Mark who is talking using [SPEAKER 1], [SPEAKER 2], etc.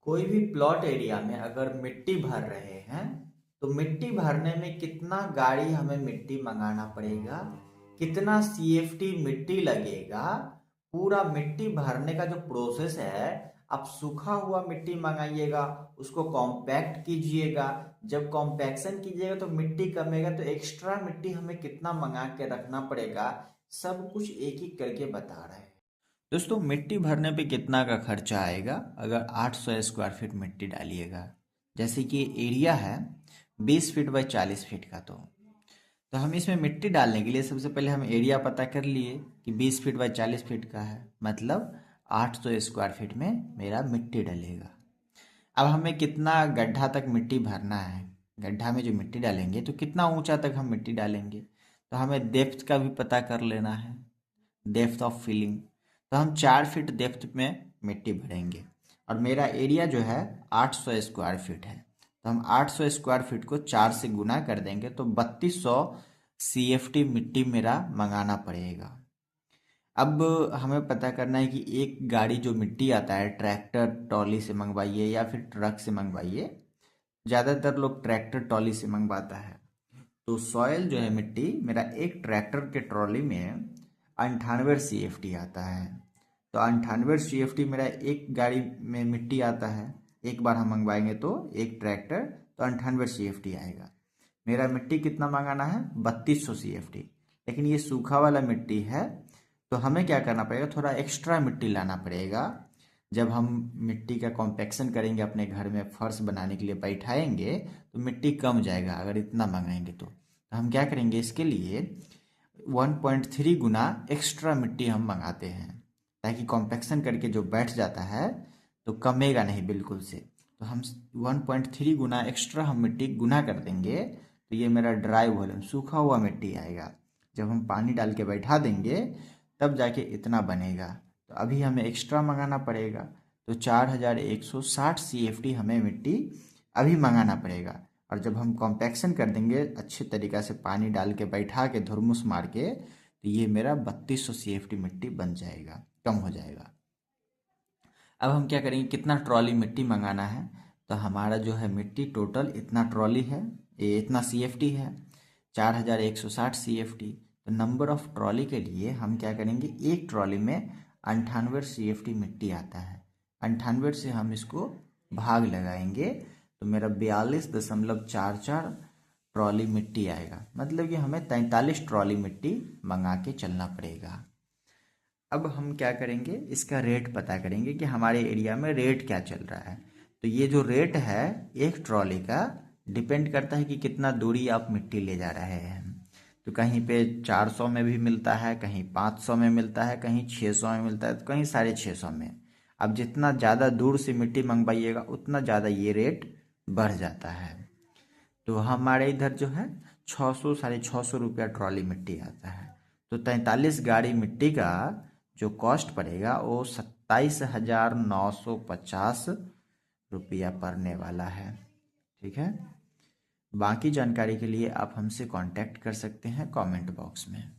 [SPEAKER 1] कोई भी plot area में अगर मिट्टी भर रहे हैं तो मिट्टी भरने में कितना गाड़ी हमें मिट्टी मंगाना पड़ेगा, कितना सीएफटी मिट्टी लगेगा, पूरा मिट्टी भरने का जो प्रोसेस है। आप सूखा हुआ मिट्टी मंगाइएगा, उसको कॉम्पैक्ट कीजिएगा। जब कॉम्पैक्शन कीजिएगा तो मिट्टी कमेगा, तो एक्स्ट्रा मिट्टी हमें कितना मंगा के रखना पड़ेगा, सब कुछ एक एक करके बता रहे हैं। दोस्तों, मिट्टी भरने पे कितना का खर्चा आएगा अगर 800 स्क्वायर फीट मिट्टी डालिएगा। जैसे कि एरिया है 20 फीट बाई 40 फीट का, तो हम इसमें मिट्टी डालने के लिए सबसे पहले हम एरिया पता कर लिए कि 20 फीट बाई 40 फीट का है, मतलब 800 स्क्वायर फीट में मेरा मिट्टी डलेगा। अब हमें कितना गड्ढा तक मिट्टी भरना है, गड्ढा में जो मिट्टी डालेंगे तो कितना ऊंचा तक हम मिट्टी डालेंगे, तो हमें डेप्थ का भी पता कर लेना है, डेप्थ ऑफ फिलिंग। तो हम 4 फीट डेप्थ में मिट्टी भरेंगे और मेरा एरिया जो है 800 स्क्वायर फीट है, तो हम 800 स्क्वायर फीट को 4 से गुना कर देंगे तो 3200 सीएफटी मिट्टी मेरा मंगाना पड़ेगा। अब हमें पता करना है कि एक गाड़ी जो मिट्टी आता है ट्रैक्टर ट्रॉली से मंगवाइए या फिर ट्रक से मंगवाइए। ज़्यादातर लोग ट्रैक्टर ट्रॉली से मंगवाता है। तो सॉयल जो है मिट्टी मेरा एक ट्रैक्टर के ट्रॉली में 98 CFT आता है। तो 98 CFT मेरा एक गाड़ी में मिट्टी आता है, एक बार हम मंगवाएंगे तो एक ट्रैक्टर, तो 98 CFT आएगा। मेरा मिट्टी कितना मंगाना है 3200 CFT, लेकिन ये सूखा वाला मिट्टी है तो हमें क्या करना पड़ेगा, थोड़ा एक्स्ट्रा मिट्टी लाना पड़ेगा। जब हम मिट्टी का कॉम्पेक्शन करेंगे अपने घर में फर्श बनाने के लिए बैठाएंगे तो मिट्टी कम जाएगा अगर इतना मंगाएंगे तो हम क्या करेंगे, इसके लिए 1.3 गुना एक्स्ट्रा मिट्टी हम मंगाते हैं ताकि कॉम्पेक्शन करके जो बैठ जाता है तो कमेगा नहीं बिल्कुल से। तो हम 1.3 गुना एक्स्ट्रा हम मिट्टी गुना कर देंगे तो ये मेरा ड्राई वॉल्यूम सूखा हुआ मिट्टी आएगा। जब हम पानी डाल के बैठा देंगे तब जाके इतना बनेगा। तो अभी हमें एक्स्ट्रा मंगाना पड़ेगा, तो 4160 CFT हमें मिट्टी अभी मंगाना पड़ेगा। और जब हम कॉम्पैक्शन कर देंगे अच्छे तरीक़ा से पानी डाल के बैठा के धुरमुस मार के, तो ये मेरा 3200 CFT मिट्टी बन जाएगा, कम हो जाएगा। अब हम क्या करेंगे, कितना ट्रॉली मिट्टी मंगाना है, तो हमारा जो है मिट्टी टोटल इतना ट्रॉली है, ये इतना CFT है 4160 CFT। तो नंबर ऑफ ट्रॉली के लिए हम क्या करेंगे, एक ट्रॉली में 98 CFT मिट्टी आता है, 98 से हम इसको भाग लगाएंगे तो मेरा 42.44 ट्रॉली मिट्टी आएगा। मतलब कि हमें 43 ट्रॉली मिट्टी मंगा के चलना पड़ेगा। अब हम क्या करेंगे, इसका रेट पता करेंगे कि हमारे एरिया में रेट क्या चल रहा है। तो ये जो रेट है एक ट्रॉली का डिपेंड करता है कि कितना दूरी आप मिट्टी ले जा रहे हैं। तो कहीं पे 400 में भी मिलता है, कहीं 500 में मिलता है, कहीं 600 में मिलता है, तो कहीं 650 में। अब जितना ज़्यादा दूर से मिट्टी मंगवाइएगा उतना ज़्यादा ये रेट बढ़ जाता है। तो हमारे इधर जो है 600 650 रुपया ट्रॉली मिट्टी आता है। तो 43 गाड़ी मिट्टी का जो कॉस्ट पड़ेगा वो 27,950 रुपया पड़ने वाला है। ठीक है, बाकी जानकारी के लिए आप हमसे कांटेक्ट कर सकते हैं कमेंट बॉक्स में।